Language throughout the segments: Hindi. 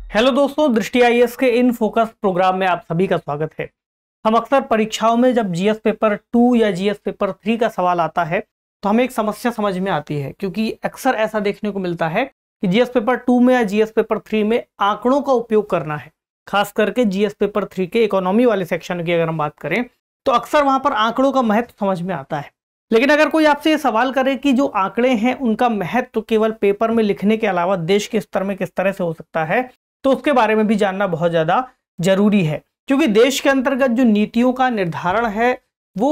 हेलो दोस्तों, दृष्टि आईएएस के इन फोकस प्रोग्राम में आप सभी का स्वागत है। हम अक्सर परीक्षाओं में जब जीएस पेपर 2 या जीएस पेपर 3 का सवाल आता है तो हमें एक समस्या समझ में आती है, क्योंकि अक्सर ऐसा देखने को मिलता है कि जीएस पेपर 2 में या जीएस पेपर 3 में आंकड़ों का उपयोग करना है। खास करके जीएस पेपर 3 के इकोनॉमी वाले सेक्शन की अगर हम बात करें तो अक्सर वहां पर आंकड़ों का महत्व समझ में आता है। लेकिन अगर कोई आपसे ये सवाल करे कि जो आंकड़े हैं उनका महत्व केवल पेपर में लिखने के अलावा देश के स्तर में किस तरह से हो सकता है, तो उसके बारे में भी जानना बहुत ज़्यादा जरूरी है। क्योंकि देश के अंतर्गत जो नीतियों का निर्धारण है वो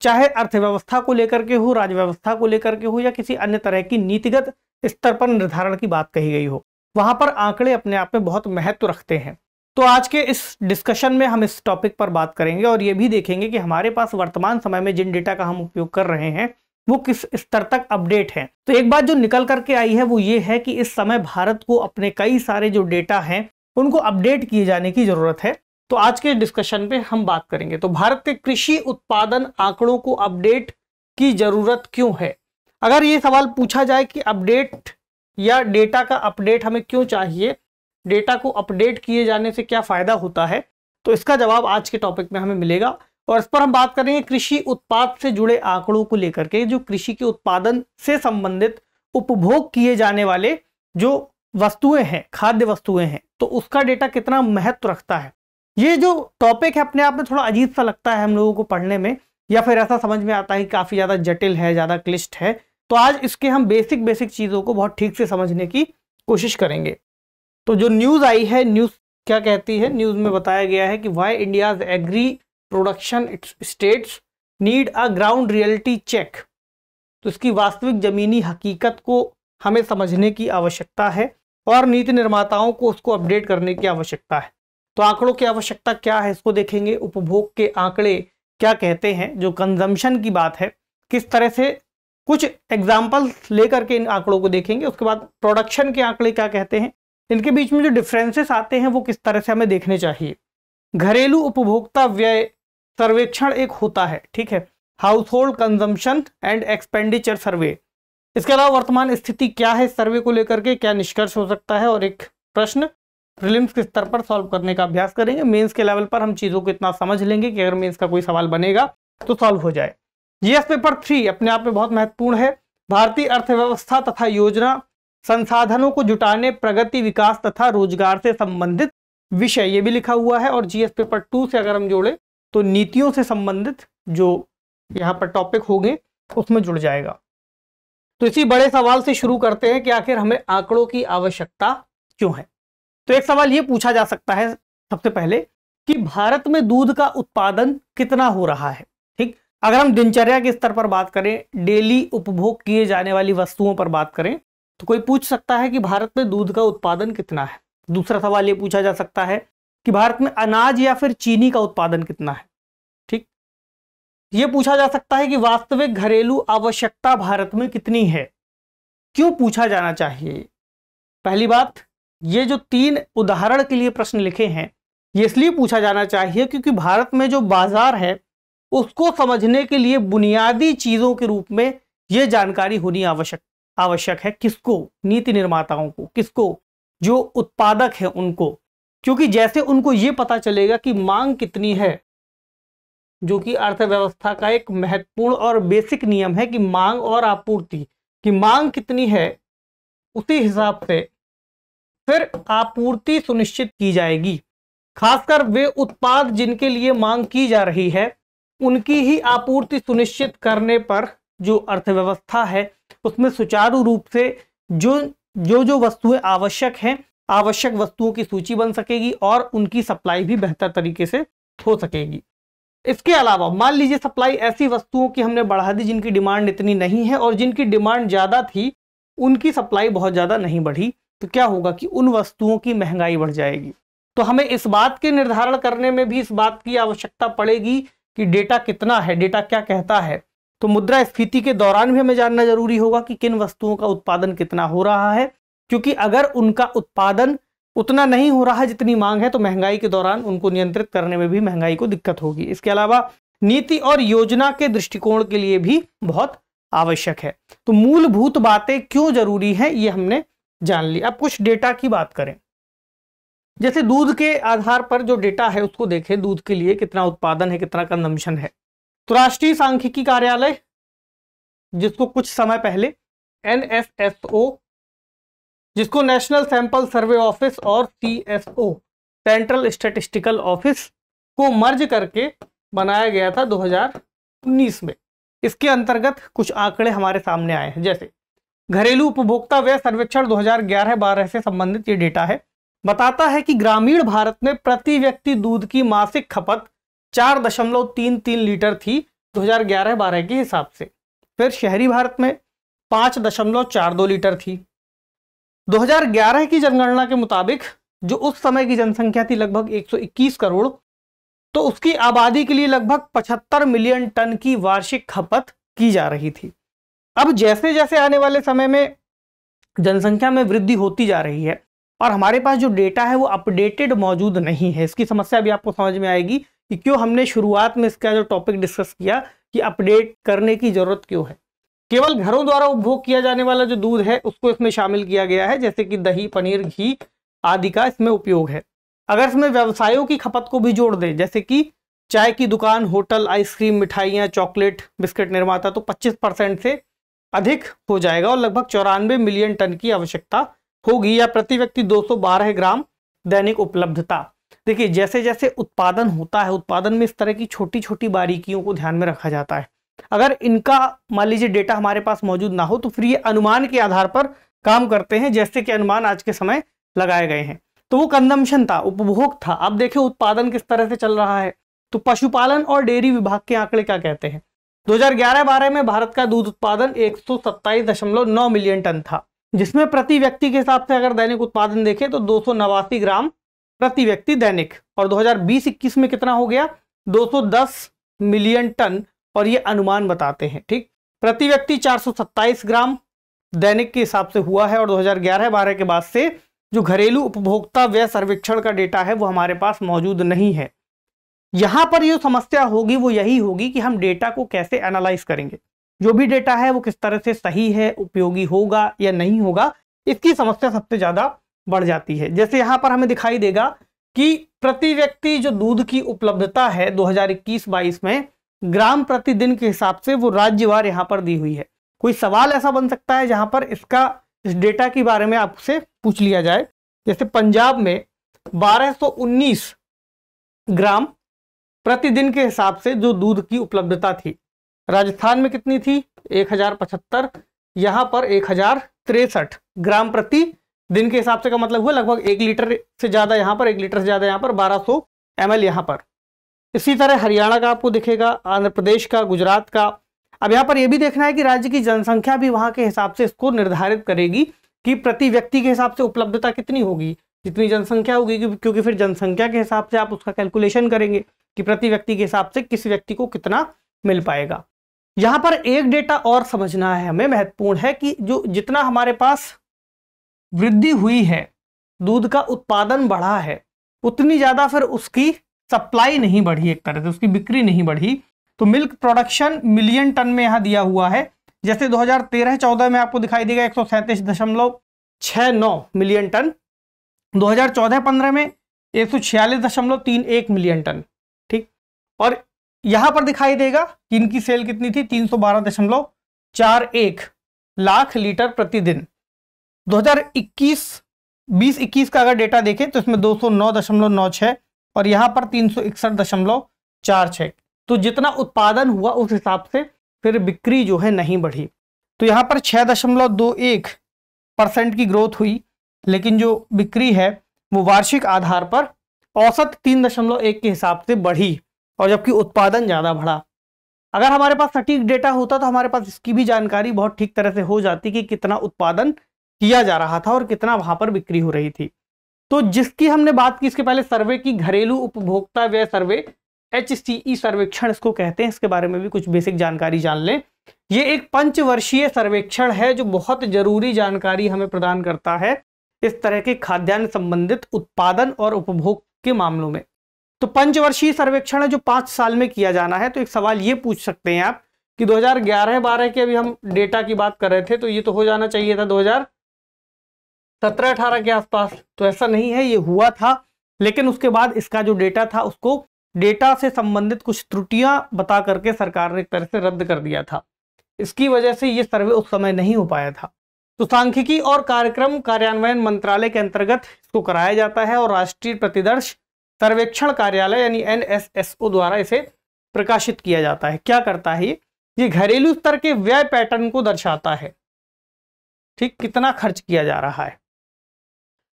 चाहे अर्थव्यवस्था को लेकर के हो, राज्य व्यवस्था को लेकर के हो, या किसी अन्य तरह की नीतिगत स्तर पर निर्धारण की बात कही गई हो, वहां पर आंकड़े अपने आप में बहुत महत्व रखते हैं। तो आज के इस डिस्कशन में हम इस टॉपिक पर बात करेंगे और ये भी देखेंगे कि हमारे पास वर्तमान समय में जिन डेटा का हम उपयोग कर रहे हैं वो किस स्तर तक अपडेट है। तो एक बात जो निकल करके आई है वो ये है कि इस समय भारत को अपने कई सारे जो डेटा हैं उनको अपडेट किए जाने की जरूरत है। तो आज के डिस्कशन पे हम बात करेंगे तो भारत के कृषि उत्पादन आंकड़ों को अपडेट की जरूरत क्यों है। अगर ये सवाल पूछा जाए कि अपडेट या डेटा का अपडेट हमें क्यों चाहिए, डेटा को अपडेट किए जाने से क्या फायदा होता है, तो इसका जवाब आज के टॉपिक में हमें मिलेगा। और इस पर हम बात करेंगे कृषि उत्पाद से जुड़े आंकड़ों को लेकर के, जो कृषि के उत्पादन से संबंधित उपभोग किए जाने वाले जो वस्तुएं हैं, खाद्य वस्तुएं हैं, तो उसका डेटा कितना महत्व रखता है। ये जो टॉपिक है अपने आप में थोड़ा अजीब सा लगता है हम लोगों को पढ़ने में, या फिर ऐसा समझ में आता है कि काफी ज्यादा जटिल है, ज्यादा क्लिष्ट है। तो आज इसके हम बेसिक चीजों को बहुत ठीक से समझने की कोशिश करेंगे। तो जो न्यूज आई है, न्यूज क्या कहती है, न्यूज में बताया गया है कि why India's agri production states need a ground reality check. तो इसकी वास्तविक जमीनी हकीकत को हमें समझने की आवश्यकता है और नीति निर्माताओं को उसको अपडेट करने की आवश्यकता है। तो आंकड़ों की आवश्यकता क्या है इसको देखेंगे। उपभोग के आंकड़े क्या कहते हैं, जो कंजम्पशन की बात है, किस तरह से, कुछ एग्जाम्पल्स लेकर के इन आंकड़ों को देखेंगे। उसके बाद प्रोडक्शन के आंकड़े क्या कहते हैं, इनके बीच में जो डिफरेंसेस आते हैं वो किस तरह से हमें देखने चाहिए। घरेलू उपभोक्ता व्यय सर्वेक्षण एक होता है, ठीक है, house hold consumption and expenditure सर्वे। इसके अलावा वर्तमान स्थिति क्या है इस सर्वे को लेकर के, क्या निष्कर्ष हो सकता है, और एक प्रश्न प्रीलिम्स के स्तर पर सॉल्व करने का अभ्यास करेंगे। मेंस के लेवल पर हम चीजों को इतना समझ लेंगे कि अगर मेंस का कोई सवाल बनेगा तो सॉल्व हो जाए। जीएस पेपर 3 अपने आप में बहुत महत्वपूर्ण है। भारतीय अर्थव्यवस्था तथा योजना संसाधनों को जुटाने, प्रगति, विकास तथा रोजगार से संबंधित विषय, ये भी लिखा हुआ है। और जीएस पेपर 2 से अगर हम जोड़े तो नीतियों से संबंधित जो यहाँ पर टॉपिक होंगे उसमें जुड़ जाएगा। तो इसी बड़े सवाल से शुरू करते हैं कि आखिर हमें आंकड़ों की आवश्यकता क्यों है। तो एक सवाल ये पूछा जा सकता है सबसे पहले कि भारत में दूध का उत्पादन कितना हो रहा है। ठीक, अगर हम दिनचर्या के स्तर पर बात करें, डेली उपभोग किए जाने वाली वस्तुओं पर बात करें, तो कोई पूछ सकता है कि भारत में दूध का उत्पादन कितना है। दूसरा सवाल ये पूछा जा सकता है कि भारत में अनाज या फिर चीनी का उत्पादन कितना है। ठीक, ये पूछा जा सकता है कि वास्तविक घरेलू आवश्यकता भारत में कितनी है। क्यों पूछा जाना चाहिए? पहली बात, ये जो 3 उदाहरण के लिए प्रश्न लिखे हैं ये इसलिए पूछा जाना चाहिए क्योंकि भारत में जो बाजार है उसको समझने के लिए बुनियादी चीजों के रूप में ये जानकारी होनी आवश्यक है। किसको? नीति निर्माताओं को। किसको? जो उत्पादक है उनको। क्योंकि जैसे उनको ये पता चलेगा कि मांग कितनी है, जो कि अर्थव्यवस्था का एक महत्वपूर्ण और बेसिक नियम है कि मांग और आपूर्ति की मांग कितनी है, उसी हिसाब से फिर आपूर्ति सुनिश्चित की जाएगी। खासकर वे उत्पाद जिनके लिए मांग की जा रही है उनकी ही आपूर्ति सुनिश्चित करने पर जो अर्थव्यवस्था है उसमें सुचारू रूप से जो वस्तुएं आवश्यक हैं, आवश्यक वस्तुओं की सूची बन सकेगी और उनकी सप्लाई भी बेहतर तरीके से हो सकेगी। इसके अलावा मान लीजिए सप्लाई ऐसी वस्तुओं की हमने बढ़ा दी जिनकी डिमांड इतनी नहीं है, और जिनकी डिमांड ज़्यादा थी उनकी सप्लाई बहुत ज़्यादा नहीं बढ़ी, तो क्या होगा कि उन वस्तुओं की महंगाई बढ़ जाएगी। तो हमें इस बात के निर्धारण करने में भी इस बात की आवश्यकता पड़ेगी कि डेटा कितना है, डेटा क्या कहता है। तो मुद्रास्फीति के दौरान भी हमें जानना जरूरी होगा कि किन वस्तुओं का उत्पादन कितना हो रहा है, क्योंकि अगर उनका उत्पादन उतना नहीं हो रहा है जितनी मांग है तो महंगाई के दौरान उनको नियंत्रित करने में भी महंगाई को दिक्कत होगी। इसके अलावा नीति और योजना के दृष्टिकोण के लिए भी बहुत आवश्यक है। तो मूलभूत बातें क्यों जरूरी है ये हमने जान ली। अब कुछ डेटा की बात करें। जैसे दूध के आधार पर जो डेटा है उसको देखें, दूध के लिए कितना उत्पादन है, कितना कंजम्पशन है। तो राष्ट्रीय सांख्यिकी कार्यालय, जिसको कुछ समय पहले NSSO, जिसको नेशनल सैंपल सर्वे ऑफिस, और CSO सेंट्रल स्टैटिस्टिकल ऑफिस को मर्ज करके बनाया गया था 2019 में। इसके अंतर्गत कुछ आंकड़े हमारे सामने आए हैं, जैसे घरेलू उपभोक्ता व्यय सर्वेक्षण 2011-12 से संबंधित ये डेटा है। बताता है कि ग्रामीण भारत में प्रति व्यक्ति दूध की मासिक खपत 4.33 लीटर थी 2011-12 के हिसाब से। फिर शहरी भारत में 5.42 लीटर थी। 2011 की जनगणना के मुताबिक जो उस समय की जनसंख्या थी लगभग 121 करोड़, तो उसकी आबादी के लिए लगभग 75 मिलियन टन की वार्षिक खपत की जा रही थी। अब जैसे जैसे आने वाले समय में जनसंख्या में वृद्धि होती जा रही है और हमारे पास जो डेटा है वो अपडेटेड मौजूद नहीं है, इसकी समस्या भी आपको समझ में आएगी कि क्यों हमने शुरुआत में इसका जो टॉपिक डिस्कस किया कि अपडेट करने की जरूरत क्यों है। केवल घरों द्वारा उपभोग किया जाने वाला जो दूध है उसको इसमें शामिल किया गया है, जैसे कि दही, पनीर, घी आदि का इसमें उपयोग है। अगर इसमें व्यवसायों की खपत को भी जोड़ दें, जैसे कि चाय की दुकान, होटल, आइसक्रीम, मिठाइयाँ, चॉकलेट, बिस्किट निर्माता, तो 25% से अधिक हो जाएगा और लगभग 94 मिलियन टन की आवश्यकता होगी, या प्रति व्यक्ति 212 ग्राम दैनिक उपलब्धता। देखिए जैसे जैसे उत्पादन होता है, उत्पादन में इस तरह की छोटी छोटी बारीकियों को ध्यान में रखा जाता है। अगर इनका मान लीजिए डेटा हमारे पास मौजूद ना हो तो फिर ये अनुमान के आधार पर काम करते हैं, जैसे कि अनुमान आज के समय लगाए गए हैं। तो वो कंजम्पशन था, उपभोग था। अब देखिए उत्पादन किस तरह से चल रहा है। तो पशुपालन और डेयरी विभाग के आंकड़े क्या कहते हैं। 2011-12 में भारत का दूध उत्पादन 127.9 मिलियन टन था, जिसमें प्रति व्यक्ति के हिसाब से अगर दैनिक उत्पादन देखें तो 289 ग्राम प्रति व्यक्ति दैनिक। और 2020-21 में कितना हो गया, 210 मिलियन टन, और ये अनुमान बताते हैं। ठीक, प्रति व्यक्ति 427 ग्राम दैनिक के हिसाब से हुआ है। और 2011-12 के बाद से जो घरेलू उपभोक्ता व्यय सर्वेक्षण का डेटा है वो हमारे पास मौजूद नहीं है। यहां पर जो समस्या होगी वो यही होगी कि हम डेटा को कैसे एनालाइज करेंगे। जो भी डेटा है वो किस तरह से सही है, उपयोगी होगा या नहीं होगा, इसकी समस्या सबसे ज्यादा बढ़ जाती है। जैसे यहां पर हमें दिखाई देगा कि प्रति व्यक्ति जो दूध की उपलब्धता है 2021-22 में ग्राम प्रतिदिन के हिसाब से वो राज्यवार यहां पर दी हुई है। कोई सवाल ऐसा बन सकता है जहां पर इस डेटा के बारे में आपसे पूछ लिया जाए। जैसे पंजाब में 1219 ग्राम प्रतिदिन के हिसाब से जो दूध की उपलब्धता थी, राजस्थान में कितनी थी 1075, यहां पर 1063 ग्राम प्रति दिन के हिसाब से, का मतलब हुआ लगभग 1 लीटर से ज्यादा यहां पर, 1 लीटर से ज्यादा यहां पर, 1200 ml यहां पर। इसी तरह हरियाणा का आपको दिखेगा, आंध्र प्रदेश का, गुजरात का। अब यहाँ पर यह भी देखना है कि राज्य की जनसंख्या भी वहां के हिसाब से इसको निर्धारित करेगी कि प्रति व्यक्ति के हिसाब से उपलब्धता कितनी होगी, जितनी जनसंख्या होगी, क्योंकि फिर जनसंख्या के हिसाब से आप उसका कैलकुलेशन करेंगे कि प्रति व्यक्ति के हिसाब से किस व्यक्ति को कितना मिल पाएगा। यहां पर एक डेटा और समझना है हमें, महत्वपूर्ण है कि जो जितना हमारे पास वृद्धि हुई है, दूध का उत्पादन बढ़ा है, उतनी ज्यादा फिर उसकी सप्लाई नहीं बढ़ी, एक तरह से उसकी बिक्री नहीं बढ़ी। तो मिल्क प्रोडक्शन मिलियन टन में यहां दिया हुआ है। जैसे 2013-14 में आपको दिखाई देगा 137.69 मिलियन टन, 2014-15 में 146.31 मिलियन टन। ठीक, और यहां पर दिखाई देगा कि इनकी सेल कितनी थी, 312.41 लाख लीटर प्रतिदिन। 2021 का अगर डेटा देखें तो इसमें 209.96 और यहां पर 361.46। तो जितना उत्पादन हुआ उस हिसाब से फिर बिक्री जो है नहीं बढ़ी। तो यहां पर 6.21% की ग्रोथ हुई, लेकिन जो बिक्री है वो वार्षिक आधार पर औसत 3.1 के हिसाब से बढ़ी, और जबकि उत्पादन ज्यादा बढ़ा। अगर हमारे पास सटीक डेटा होता तो हमारे पास इसकी भी जानकारी बहुत ठीक तरह से हो जाती कि कितना उत्पादन किया जा रहा था और कितना वहां पर बिक्री हो रही थी। तो जिसकी हमने बात की इसके पहले सर्वे की, घरेलू उपभोक्ता व्यय सर्वे, HCE सर्वेक्षण इसको कहते हैं, इसके बारे में भी कुछ बेसिक जानकारी जान लें। ये एक पंचवर्षीय सर्वेक्षण है जो बहुत जरूरी जानकारी हमें प्रदान करता है इस तरह के खाद्यान्न संबंधित उत्पादन और उपभोग के मामलों में। तो पंचवर्षीय सर्वेक्षण है जो 5 साल में किया जाना है। तो एक सवाल ये पूछ सकते हैं आप कि 2011-12 के अभी हम डेटा की बात कर रहे थे, तो ये तो हो जाना चाहिए था 2017-18 के आसपास। तो ऐसा नहीं है, ये हुआ था लेकिन उसके बाद इसका जो डेटा था उसको डेटा से संबंधित कुछ त्रुटियां बता करके सरकार ने एक तरह से रद्द कर दिया था। इसकी वजह से ये सर्वे उस समय नहीं हो पाया था। तो सांख्यिकी और कार्यक्रम कार्यान्वयन मंत्रालय के अंतर्गत इसको कराया जाता है और राष्ट्रीय प्रतिदर्श सर्वेक्षण कार्यालय यानी NSSO द्वारा इसे प्रकाशित किया जाता है। क्या करता है ये घरेलू स्तर के व्यय पैटर्न को दर्शाता है, ठीक, कितना खर्च किया जा रहा है।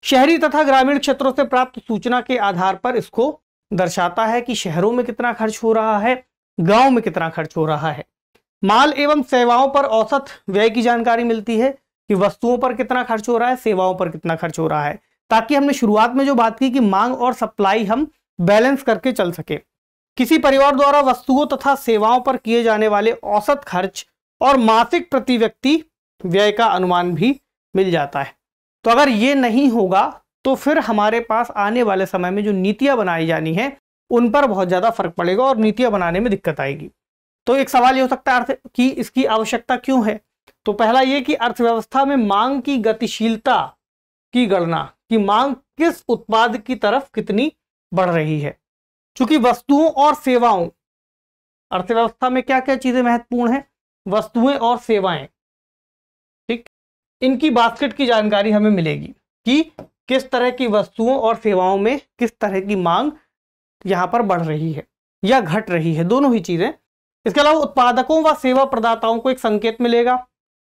शहरी तथा ग्रामीण क्षेत्रों से प्राप्त सूचना के आधार पर इसको दर्शाता है कि शहरों में कितना खर्च हो रहा है, गांव में कितना खर्च हो रहा है। माल एवं सेवाओं पर औसत व्यय की जानकारी मिलती है कि वस्तुओं पर कितना खर्च हो रहा है, सेवाओं पर कितना खर्च हो रहा है, ताकि हमने शुरुआत में जो बात की कि मांग और सप्लाई हम बैलेंस करके चल सके। किसी परिवार द्वारा वस्तुओं तथा सेवाओं पर किए जाने वाले औसत खर्च और मासिक प्रति व्यक्ति व्यय का अनुमान भी मिल जाता है। तो अगर ये नहीं होगा तो फिर हमारे पास आने वाले समय में जो नीतियां बनाई जानी है उन पर बहुत ज्यादा फर्क पड़ेगा और नीतियां बनाने में दिक्कत आएगी। तो एक सवाल ये हो सकता है कि इसकी आवश्यकता क्यों है। तो पहला ये कि अर्थव्यवस्था में मांग की गतिशीलता की गणना, कि मांग किस उत्पाद की तरफ कितनी बढ़ रही है। चूंकि वस्तुओं और सेवाओं, अर्थव्यवस्था में क्या क्या चीजें महत्वपूर्ण है, वस्तुएं और सेवाएं, ठीक, इनकी बास्केट की जानकारी हमें मिलेगी कि किस तरह की वस्तुओं और सेवाओं में किस तरह की मांग यहां पर बढ़ रही है या घट रही है, दोनों ही चीजें। इसके अलावा उत्पादकों व सेवा प्रदाताओं को एक संकेत मिलेगा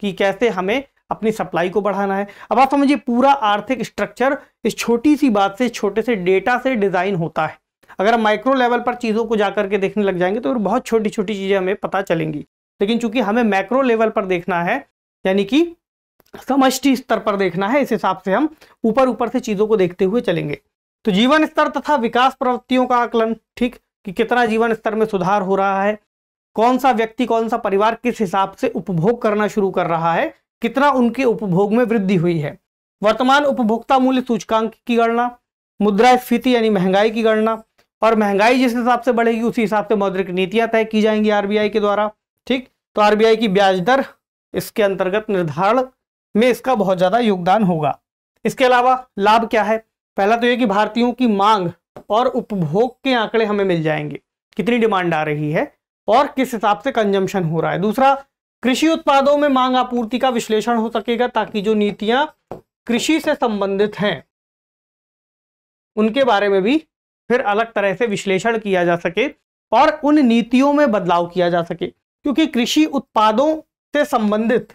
कि कैसे हमें अपनी सप्लाई को बढ़ाना है। अब आप समझिए पूरा आर्थिक स्ट्रक्चर इस छोटी सी बात से, छोटे से डेटा से डिजाइन होता है। अगर हम माइक्रो लेवल पर चीजों को जाकर के देखने लग जाएंगे तो बहुत छोटी छोटी चीजें हमें पता चलेंगी, लेकिन चूंकि हमें मैक्रो लेवल पर देखना है, यानी कि समष्टि स्तर पर देखना है, इस हिसाब से हम ऊपर ऊपर से चीजों को देखते हुए चलेंगे। तो जीवन स्तर तथा विकास प्रवृत्तियों का आकलन, ठीक, कि कितना जीवन स्तर में सुधार हो रहा है, कौन सा व्यक्ति, कौन सा परिवार किस हिसाब से उपभोग करना शुरू कर रहा है, कितना उनके उपभोग में वृद्धि हुई है। वर्तमान उपभोक्ता मूल्य सूचकांक की गणना, मुद्रास्फीति यानी महंगाई की गणना, और महंगाई जिस हिसाब से बढ़ेगी उसी हिसाब से मौद्रिक नीतियां तय की जाएंगी आरबीआई के द्वारा, ठीक। तो आरबीआई की ब्याज दर इसके अंतर्गत निर्धारण में इसका बहुत ज्यादा योगदान होगा। इसके अलावा लाभ क्या है, पहला तो यह कि भारतीयों की मांग और उपभोग के आंकड़े हमें मिल जाएंगे, कितनी डिमांड आ रही है और किस हिसाब से कंजम्पशन हो रहा है। दूसरा, कृषि उत्पादों में मांग आपूर्ति का विश्लेषण हो सकेगा, ताकि जो नीतियां कृषि से संबंधित हैं उनके बारे में भी फिर अलग तरह से विश्लेषण किया जा सके और उन नीतियों में बदलाव किया जा सके। क्योंकि कृषि उत्पादों से संबंधित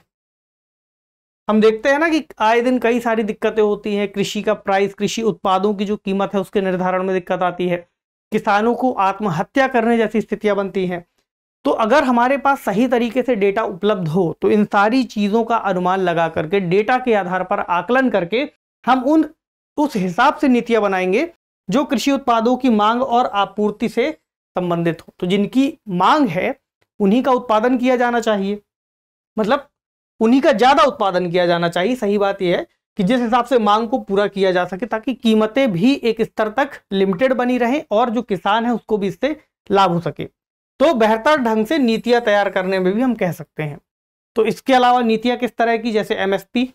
हम देखते हैं ना कि आए दिन कई सारी दिक्कतें होती हैं। कृषि का प्राइस, कृषि उत्पादों की जो कीमत है उसके निर्धारण में दिक्कत आती है, किसानों को आत्महत्या करने जैसी स्थितियां बनती हैं। तो अगर हमारे पास सही तरीके से डेटा उपलब्ध हो तो इन सारी चीजों का अनुमान लगा करके, डेटा के आधार पर आकलन करके हम उस हिसाब से नीतियां बनाएंगे जो कृषि उत्पादों की मांग और आपूर्ति से संबंधित हो। तो जिनकी मांग है उन्हीं का उत्पादन किया जाना चाहिए, मतलब उन्हीं का ज्यादा उत्पादन किया जाना चाहिए। सही बात यह है कि जिस हिसाब से मांग को पूरा किया जा सके, ताकि कीमतें भी एक स्तर तक लिमिटेड बनी रहें और जो किसान है उसको भी इससे लाभ हो सके। तो बेहतर ढंग से नीतियां तैयार करने में भी हम कह सकते हैं। तो इसके अलावा नीतियां किस तरह की, जैसे एमएसपी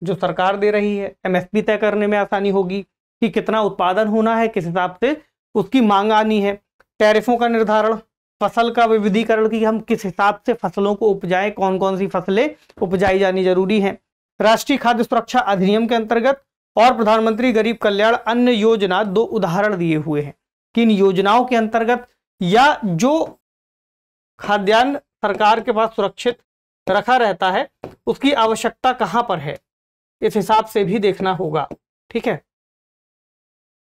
जो सरकार दे रही है, एमएसपी तय करने में आसानी होगी कि कितना उत्पादन होना है, किस हिसाब से उसकी मांग आनी है। टैरिफों का निर्धारण, फसल का विविधीकरण की हम किस हिसाब से फसलों को उपजाएं, कौन कौन सी फसलें उपजाई जानी जरूरी हैं। राष्ट्रीय खाद्य सुरक्षा अधिनियम के अंतर्गत और प्रधानमंत्री गरीब कल्याण अन्न योजना दो उदाहरण दिए हुए हैं कि इन योजनाओं के अंतर्गत या जो खाद्यान्न सरकार के पास सुरक्षित रखा रहता है उसकी आवश्यकता कहां पर है, इस हिसाब से भी देखना होगा, ठीक है।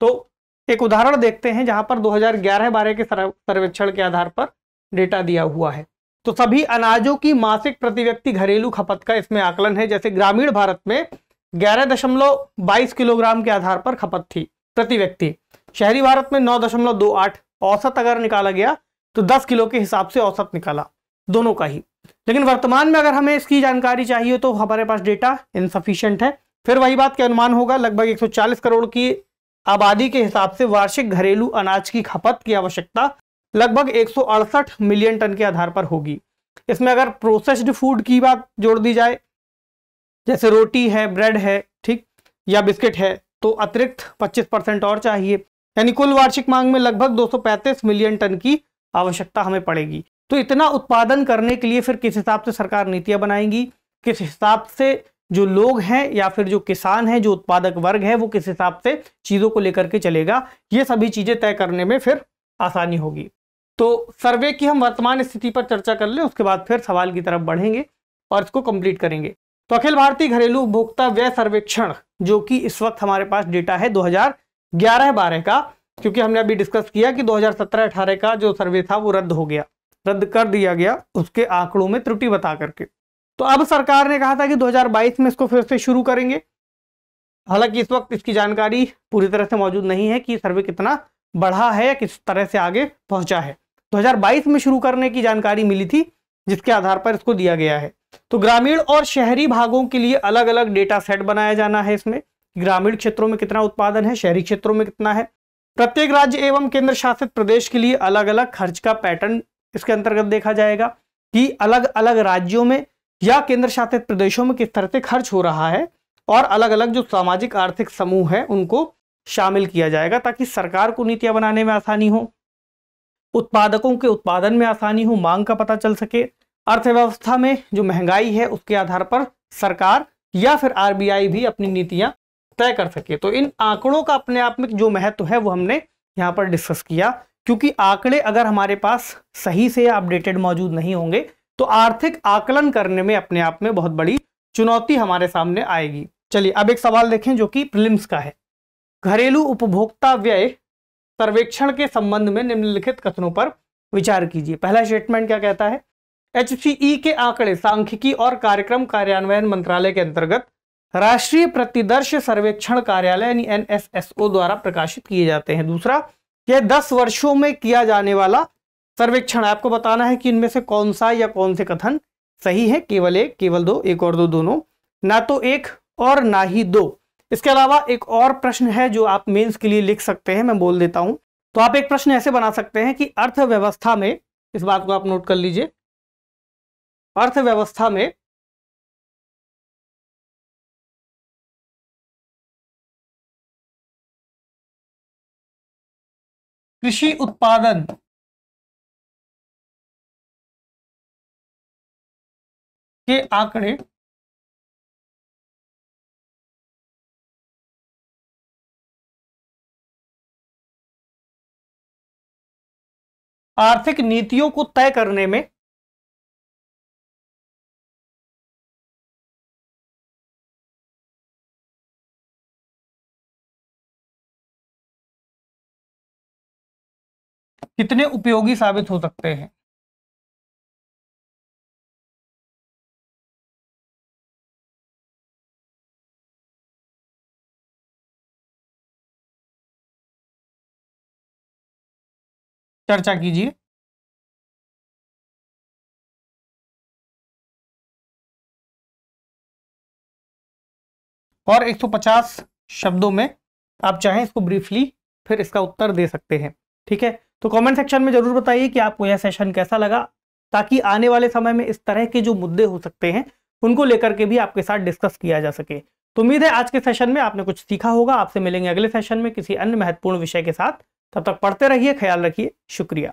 तो एक उदाहरण देखते हैं जहां पर 2011-12 के सर्वेक्षण के आधार पर डेटा दिया हुआ है। तो सभी अनाजों की मासिक प्रति व्यक्ति घरेलू खपत का इसमें आकलन है। जैसे ग्रामीण भारत में 11.22 किलोग्राम के आधार पर खपत थी प्रति व्यक्ति, शहरी भारत में 9.28, औसत अगर निकाला गया तो 10 किलो के हिसाब से औसत निकाला दोनों का ही। लेकिन वर्तमान में अगर हमें इसकी जानकारी चाहिए तो हमारे पास डेटा इनसफिशिएंट है। फिर वही बात के अनुमान होगा, लगभग 140 करोड़ की आबादी के हिसाब से वार्षिक घरेलू अनाज की खपत की आवश्यकता लगभग 168 मिलियन टन के आधार पर होगी। इसमें अगर प्रोसेस्ड फूड की बात जोड़ दी जाए, जैसे रोटी है, ब्रेड है, ठीक, या बिस्किट है, तो अतिरिक्त 25% और चाहिए, यानी कुल वार्षिक मांग में लगभग 235 मिलियन टन की आवश्यकता हमें पड़ेगी। तो इतना उत्पादन करने के लिए फिर किस हिसाब से सरकार नीतियां बनाएंगी, किस हिसाब से जो लोग हैं या फिर जो किसान हैं, जो उत्पादक वर्ग है, वो किस हिसाब से चीजों को लेकर के चलेगा, ये सभी चीजें तय करने में फिर आसानी होगी। तो सर्वे की हम वर्तमान स्थिति पर चर्चा कर लें, उसके बाद फिर सवाल की तरफ बढ़ेंगे और इसको कंप्लीट करेंगे। तो अखिल भारतीय घरेलू उपभोक्ता व्यय सर्वेक्षण, जो कि इस वक्त हमारे पास डेटा है 2011-12 का, क्योंकि हमने अभी डिस्कस किया कि 2017-18 का जो सर्वे था वो रद्द कर दिया गया उसके आंकड़ों में त्रुटि बता करके। तो अब सरकार ने कहा था कि 2022 में इसको फिर से शुरू करेंगे। हालांकि इस वक्त इसकी जानकारी पूरी तरह से मौजूद नहीं है कि सर्वे कितना बढ़ा है या किस तरह से आगे पहुंचा है। 2022 में शुरू करने की जानकारी मिली थी, जिसके आधार पर इसको दिया गया है। तो ग्रामीण और शहरी भागों के लिए अलग अलग डेटा सेट बनाया जाना है। इसमें ग्रामीण क्षेत्रों में कितना उत्पादन है, शहरी क्षेत्रों में कितना है। प्रत्येक राज्य एवं केंद्र शासित प्रदेश के लिए अलग अलग खर्च का पैटर्न इसके अंतर्गत देखा जाएगा कि अलग अलग राज्यों में या केंद्र शासित प्रदेशों में किस तरह से खर्च हो रहा है, और अलग अलग जो सामाजिक आर्थिक समूह है उनको शामिल किया जाएगा, ताकि सरकार को नीतियां बनाने में आसानी हो, उत्पादकों के उत्पादन में आसानी हो, मांग का पता चल सके। अर्थव्यवस्था में जो महंगाई है उसके आधार पर सरकार या फिर आरबीआई भी अपनी नीतियां तय कर सके। तो इन आंकड़ों का अपने आप में जो महत्व है वो हमने यहाँ पर डिस्कस किया, क्योंकि आंकड़े अगर हमारे पास सही से अपडेटेड मौजूद नहीं होंगे तो आर्थिक आकलन करने में अपने आप में बहुत बड़ी चुनौती हमारे सामने आएगी। चलिए अब एक सवाल देखें जो कि प्रीलिम्स का है। घरेलू उपभोक्ता व्यय सर्वेक्षण के संबंध में निम्नलिखित कथनों पर विचार कीजिए। पहला स्टेटमेंट क्या कहता है, एचसीई के आंकड़े सांख्यिकी और कार्यक्रम कार्यान्वयन मंत्रालय के अंतर्गत राष्ट्रीय प्रतिदर्श सर्वेक्षण कार्यालय यानी एनएसएसओ द्वारा प्रकाशित किए जाते हैं। दूसरा, यह 10 वर्षों में किया जाने वाला सर्वेक्षण। आपको बताना है कि इनमें से कौन सा या कौन से कथन सही है, केवल एक, केवल दो, एक और दो, दोनों, ना तो एक और ना ही दो। इसके अलावा एक और प्रश्न है जो आप मेंस के लिए लिख सकते हैं, मैं बोल देता हूं। तो आप एक प्रश्न ऐसे बना सकते हैं कि अर्थव्यवस्था में, इस बात को आप नोट कर लीजिए, अर्थव्यवस्था में कृषि उत्पादन के आंकड़े आर्थिक नीतियों को तय करने में कितने उपयोगी साबित हो सकते हैं। चर्चा कीजिए। और 150 शब्दों में आप चाहें इसको ब्रीफली फिर इसका उत्तर दे सकते हैं। ठीक है, तो कमेंट सेक्शन में जरूर बताइए कि आपको यह सेशन कैसा लगा, ताकि आने वाले समय में इस तरह के जो मुद्दे हो सकते हैं उनको लेकर के भी आपके साथ डिस्कस किया जा सके। तो उम्मीद है आज के सेशन में आपने कुछ सीखा होगा। आपसे मिलेंगे अगले सेशन में किसी अन्य महत्वपूर्ण विषय के साथ। तब तक पढ़ते रहिए, ख्याल रखिए, शुक्रिया।